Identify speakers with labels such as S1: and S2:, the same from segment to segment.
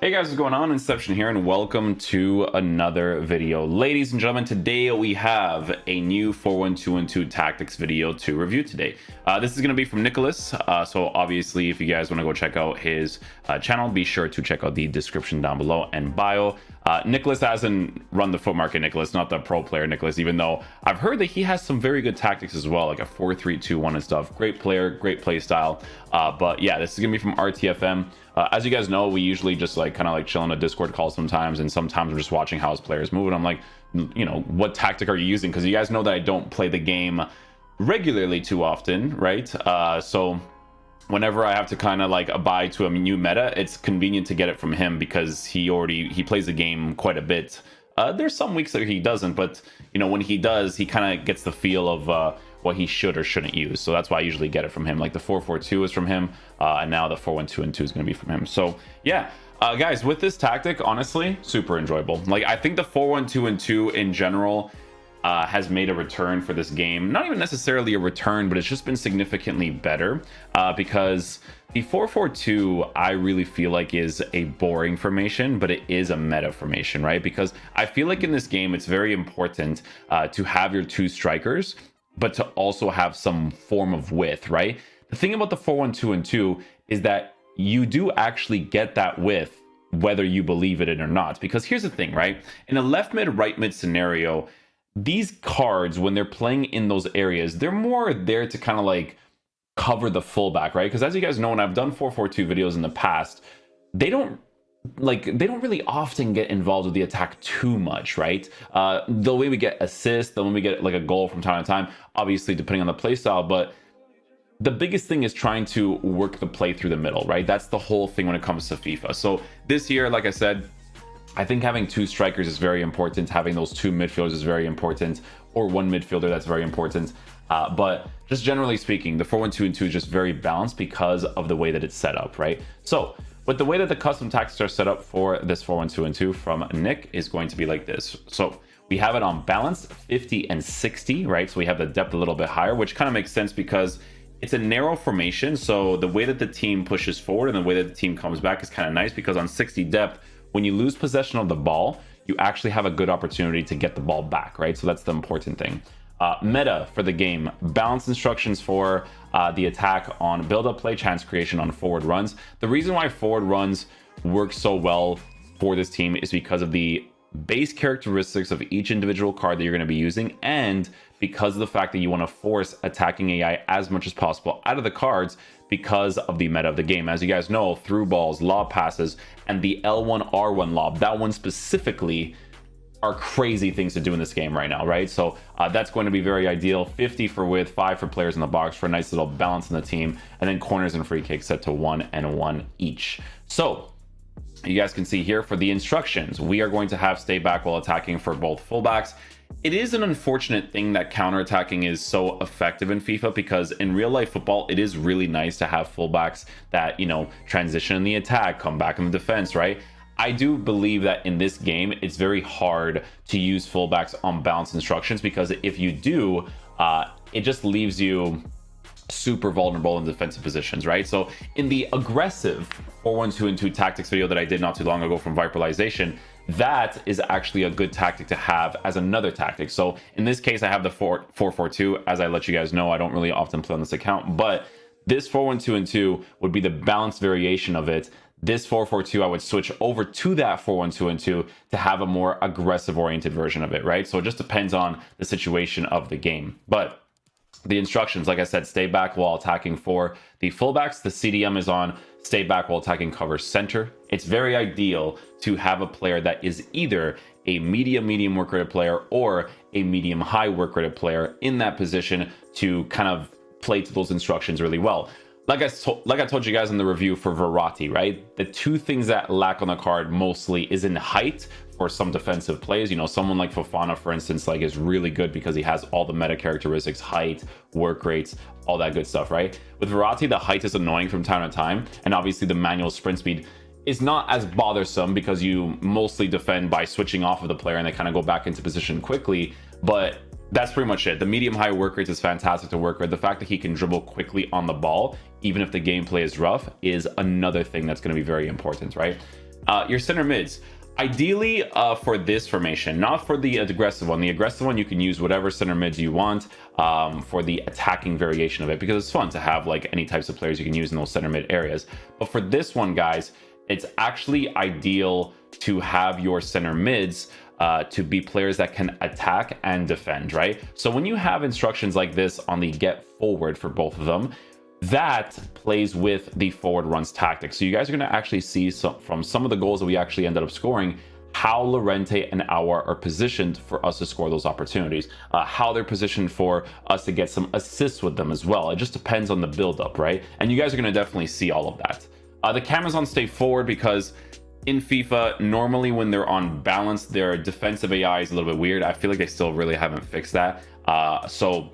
S1: Hey guys, what's going on? Inception here, and welcome to another video. Ladies and gentlemen, today we have a new 4-1-2-1-2 tactics video to review today. This is going to be from Nicholas, so obviously if you guys want to go check out his channel, be sure to check out the description down below and bio. Nicholas hasn't run the foot market Nicholas, not the pro player Nicholas, even though I've heard that he has some very good tactics as well, like a 4-3-2-1 and stuff. Great player, great play style. But yeah, this is going to be from RTFM. As you guys know, we usually just kind of chill on a Discord call sometimes, and sometimes we're just watching how his players move, and I'm like, you know, what tactic are you using? Because you guys know that I don't play the game regularly too often, right? So whenever I have to kind of abide to a new meta, it's convenient to get it from him because he plays the game quite a bit. There's some weeks that he doesn't, but you know, when he does, he kind of gets the feel of what he should or shouldn't use. So that's why I usually get it from him. Like the 4-4-2 is from him, and now the 4-1-2-2 is going to be from him. So yeah, guys, with this tactic, honestly, super enjoyable. I think the 4-1-2-2 in general has made a return for this game. Not even necessarily a return, but it's just been significantly better because the 4-4-2 I really feel like is a boring formation, but it is a meta formation, right? Because I feel like in this game it's very important to have your two strikers, but to also have some form of width, right? The thing about the 4-1-2-2 is that you do actually get that width whether you believe it or not. Because here's the thing, right? In a left mid, right mid scenario, these cards, when they're playing in those areas, they're more there to kind of cover the fullback, right? Because as you guys know, when I've done 4-4-2 videos in the past, they don't really often get involved with the attack too much, right? The way we get assists, the way we get a goal from time to time, obviously depending on the play style, but the biggest thing is trying to work the play through the middle, right? That's the whole thing when it comes to FIFA. So this year, like I said, I think having two strikers is very important. Having those two midfielders is very important, or one midfielder, that's very important. But just generally speaking, the 4-1-2-2 is just very balanced because of the way that it's set up, right? So with the way that the custom tactics are set up for this 4-1-2-2 from Nick is going to be like this. So we have it on balance 50 and 60, right? So we have the depth a little bit higher, which kind of makes sense because it's a narrow formation. So the way that the team pushes forward and the way that the team comes back is kind of nice, because on 60 depth, when you lose possession of the ball, you actually have a good opportunity to get the ball back, right? So that's the important thing. Meta for the game, balance instructions for the attack on build-up play, chance creation on forward runs. The reason why forward runs work so well for this team is because of the base characteristics of each individual card that you're going to be using, and because of the fact that you want to force attacking AI as much as possible out of the cards because of the meta of the game. As you guys know, through balls, lob passes, and the L1 R1 lob, that one specifically, are crazy things to do in this game right now, right? So that's going to be very ideal. 50 for width, 5 for players in the box for a nice little balance in the team, and then corners and free kicks set to 1 and 1 each. So you guys can see here for the instructions, we are going to have stay back while attacking for both fullbacks. It is an unfortunate thing that counterattacking is so effective in FIFA, because in real life football, it is really nice to have fullbacks that, you know, transition in the attack, come back in the defense, right? I do believe that in this game, it's very hard to use fullbacks on balance instructions, because if you do, it just leaves you super vulnerable in defensive positions, right? So in the aggressive 4-1-2-2 tactics video that I did not too long ago from Viperalization, that is actually a good tactic to have as another tactic. So in this case, I have the 4-4-2. As I let you guys know, I don't really often play on this account, but this 4-1-2-2 would be the balanced variation of it. This 4-4-2, I would switch over to that 4-1-2-2 to have a more aggressive oriented version of it, right? So it just depends on the situation of the game. But the instructions, like I said, stay back while attacking for the fullbacks. The CDM is on stay back while attacking cover center. It's very ideal to have a player that is either a medium work rated player or a medium high work rated player in that position to kind of play to those instructions really well. Like I told you guys in the review for Verratti, right? The two things that lack on the card mostly is in height for some defensive plays. You know, someone like Fofana, for instance, is really good because he has all the meta characteristics, height, work rates, all that good stuff, right? With Verratti, the height is annoying from time to time, and obviously the manual sprint speed is not as bothersome because you mostly defend by switching off of the player and they kind of go back into position quickly. But that's pretty much it. The medium high work rates is fantastic to work with. The fact that he can dribble quickly on the ball, even if the gameplay is rough, is another thing that's going to be very important, right? Your center mids. Ideally, for this formation, not for the aggressive one. The aggressive one, you can use whatever center mids you want for the attacking variation of it, because it's fun to have like any types of players you can use in those center mid areas. But for this one, guys, it's actually ideal to have your center mids to be players that can attack and defend, right? So when you have instructions like this on the get forward for both of them, that plays with the forward runs tactics. So you guys are going to actually see from some of the goals that we actually ended up scoring, how Llorente and Aouar are positioned for us to score those opportunities, how they're positioned for us to get some assists with them as well. It just depends on the build up, right? And you guys are going to definitely see all of that. The cameras on stay forward because in FIFA, normally when they're on balance, their defensive AI is a little bit weird. I feel like they still really haven't fixed that. So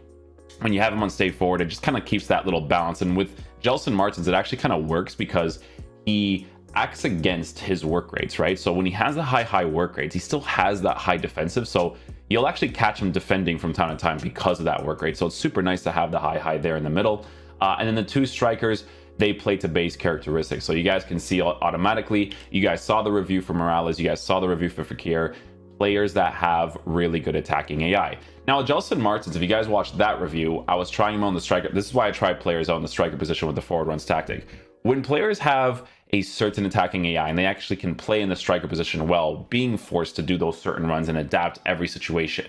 S1: when you have him on stay forward, it just kind of keeps that little balance. And with Gelson Martins, it actually kind of works because he acts against his work rates, right? So when he has the high work rates, he still has that high defensive. So you'll actually catch him defending from time to time because of that work rate. So it's super nice to have the high there in the middle. And then the two strikers, they play to base characteristics. So you guys can see automatically, you guys saw the review for Morales, you guys saw the review for Fekir, players that have really good attacking AI. Now, Gelson Martins, if you guys watched that review, I was trying him on the striker. This is why I tried players on the striker position with the forward runs tactic. When players have a certain attacking AI and they actually can play in the striker position well, being forced to do those certain runs and adapt every situation,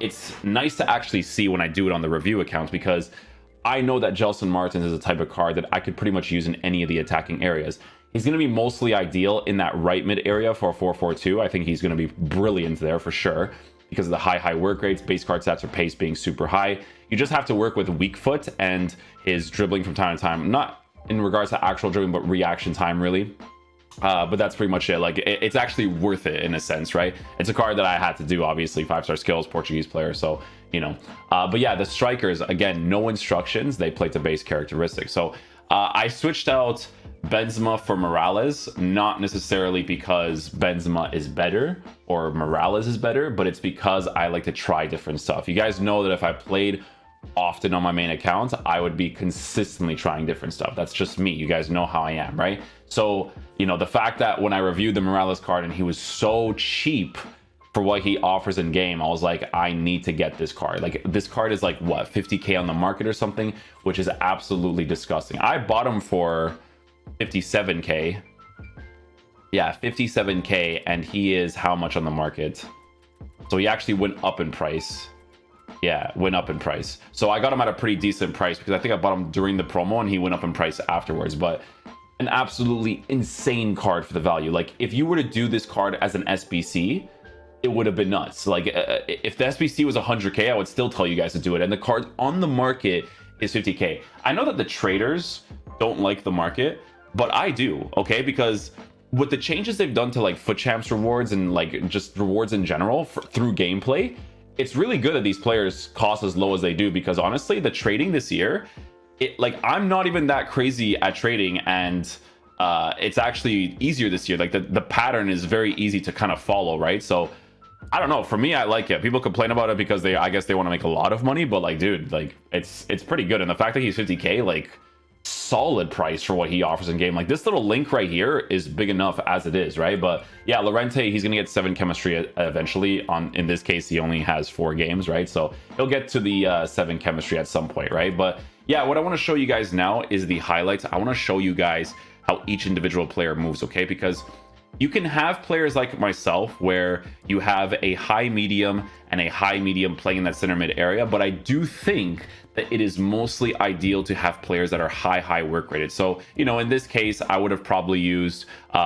S1: it's nice to actually see when I do it on the review accounts, because I know that Gelson Martins is a type of card that I could pretty much use in any of the attacking areas. He's going to be mostly ideal in that right mid area for 4-4-2. I think he's going to be brilliant there for sure because of the high work rates, base card stats or pace being super high. You just have to work with weak foot and his dribbling from time to time, not in regards to actual dribbling, but reaction time really. But that's pretty much it. Like it's actually worth it in a sense, right? It's a card that I had to do, obviously 5-star skills, Portuguese player, so you know. But yeah, the strikers, again, no instructions, they play to base characteristics. So I switched out Benzema for Morales, not necessarily because Benzema is better or Morales is better, but it's because I like to try different stuff. You guys know that if I played often on my main account, I would be consistently trying different stuff. That's just me. You guys know how I am, right? So, you know, the fact that when I reviewed the Morales card and he was so cheap for what he offers in game, I was like, I need to get this card. Like this card is like what, 50k on the market or something, which is absolutely disgusting. I bought him for 57k. Yeah, 57k, and he is how much on the market? So he actually went up in price. Yeah, went up in price. So I got him at a pretty decent price because I think I bought him during the promo and he went up in price afterwards. But an absolutely insane card for the value. Like if you were to do this card as an SBC, it would have been nuts. Like if the SBC was 100k, I would still tell you guys to do it. And the card on the market is 50k. I know that the traders don't like the market, but I do, okay? Because with the changes they've done to like Futchamps rewards and like just rewards in general through gameplay, it's really good that these players cost as low as they do, because honestly, the trading this year, I'm not even that crazy at trading, and it's actually easier this year. Like the pattern is very easy to kind of follow, right? So I don't know, for me, I like it. People complain about it because I guess they want to make a lot of money, but like, dude, like it's pretty good. And the fact that he's 50k, like solid price for what he offers in game. Like this little link right here is big enough as it is, right? But yeah, Llorente, he's gonna get 7 chemistry eventually. In this case, he only has 4 games, right? So he'll get to the 7 chemistry at some point, right? But yeah, what I want to show you guys now is the highlights. I want to show you guys how each individual player moves, okay? Because you can have players like myself where you have a high medium and a high medium playing in that center mid area, but I do think that it is mostly ideal to have players that are high work rated. So, you know, in this case, I would have probably used the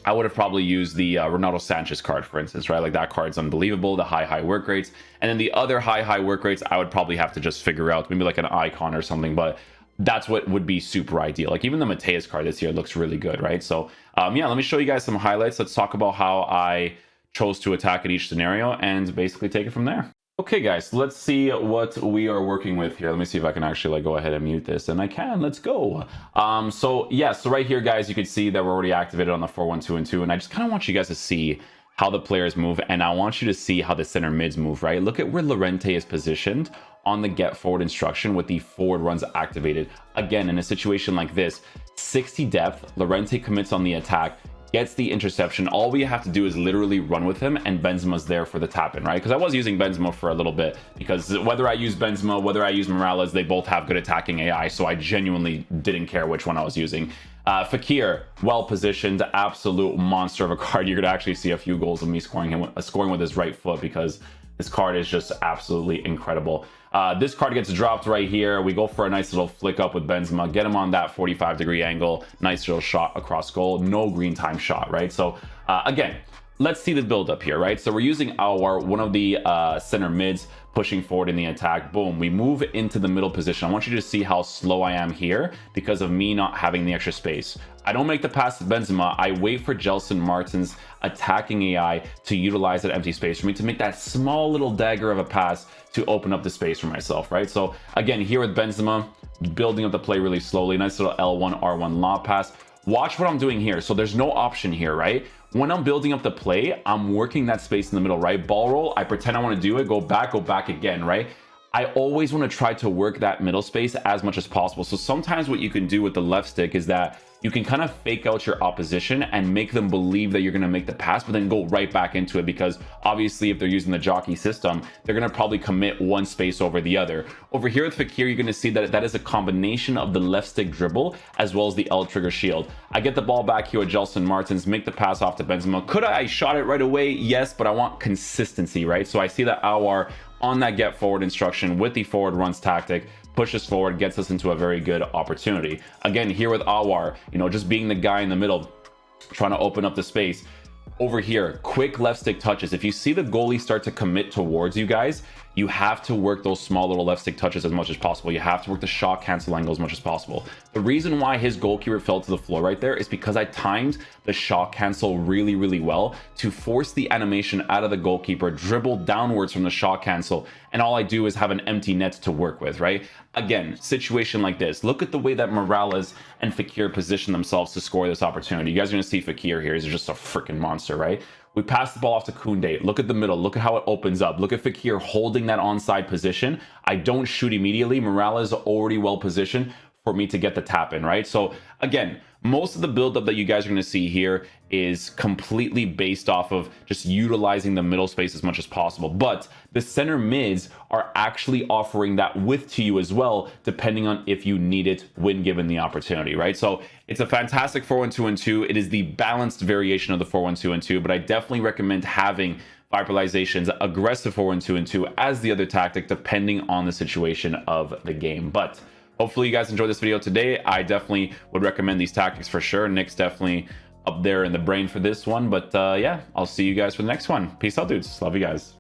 S1: Ronaldo Sanchez card, for instance, right? Like that card's unbelievable, the high work rates. And then the other high work rates, I would probably have to just figure out, maybe like an icon or something, but that's what would be super ideal. Like even the Mateus card this year looks really good, right? So yeah, let me show you guys some highlights. Let's talk about how I chose to attack at each scenario and basically take it from there. Okay guys, let's see what we are working with here. Let me see if I can actually like go ahead and mute this, and I can. Let's go. So right here guys, you can see that we're already activated on the 4-1-2-2, and I just kind of want you guys to see how the players move, and I want you to see how the center mids move, right? Look at where Llorente is positioned on the get forward instruction with the forward runs activated. Again, in a situation like this, 60 depth, Llorente commits on the attack, gets the interception. All we have to do is literally run with him, and Benzema's there for the tap in, right? Because I was using Benzema for a little bit, because whether I use Benzema, whether I use Morales, they both have good attacking AI, so I genuinely didn't care which one I was using. Fakir, well positioned, absolute monster of a card. You're gonna actually see a few goals of me scoring with his right foot, because this card is just absolutely incredible. This card gets dropped right here. We go for a nice little flick up with Benzema, get him on that 45-degree angle, nice little shot across goal, no green time shot, right? So again, let's see the build up here, right? So we're using our one of the center mids pushing forward in the attack. Boom, we move into the middle position. I want you to see how slow I am here because of me not having the extra space. I don't make the pass to Benzema. I wait for Gelson Martin's attacking AI to utilize that empty space for me to make that small little dagger of a pass to open up the space for myself, right? So again, here with Benzema, building up the play really slowly, nice little L1, R1 lob pass. Watch what I'm doing here. So there's no option here, right? When I'm building up the play, I'm working that space in the middle, right? Ball roll, I pretend I want to do it, go back again, right? I always want to try to work that middle space as much as possible. So sometimes what you can do with the left stick is that you can kind of fake out your opposition and make them believe that you're going to make the pass, but then go right back into it, because obviously if they're using the jockey system, they're going to probably commit one space over the other. Over here with Fakir, you're going to see that that is a combination of the left stick dribble as well as the L trigger shield. I get the ball back here with Gelson Martins, make the pass off to Benzema. Could I shot it right away? Yes, but I want consistency, right? So I see that Aouar on that get forward instruction with the forward runs tactic, pushes forward, gets us into a very good opportunity. Again, here with Aouar, you know, just being the guy in the middle, trying to open up the space. Over here, quick left stick touches. If you see the goalie start to commit towards you guys, you have to work those small little left stick touches as much as possible. You have to work the shot cancel angle as much as possible. The reason why his goalkeeper fell to the floor right there is because I timed the shot cancel really, really well to force the animation out of the goalkeeper, dribble downwards from the shot cancel, and all I do is have an empty net to work with, right? Again, situation like this. Look at the way that Morales and Fakir position themselves to score this opportunity. You guys are going to see Fakir here. He's just a freaking monster, right? We pass the ball off to Koundé. Look at the middle. Look at how it opens up. Look at Fakir holding that onside position. I don't shoot immediately. Morales is already well positioned for me to get the tap in, right? So again, most of the buildup that you guys are going to see here is completely based off of just utilizing the middle space as much as possible. But the center mids are actually offering that width to you as well, depending on if you need it when given the opportunity, right? So it's a fantastic 4-1-2-2. It is the balanced variation of the 4-1-2-2, but I definitely recommend having Viperization's aggressive 4-1-2-2 as the other tactic, depending on the situation of the game. But hopefully you guys enjoyed this video today. I definitely would recommend these tactics for sure. Nick's definitely up there in the brain for this one. But yeah, I'll see you guys for the next one. Peace out, dudes. Love you guys.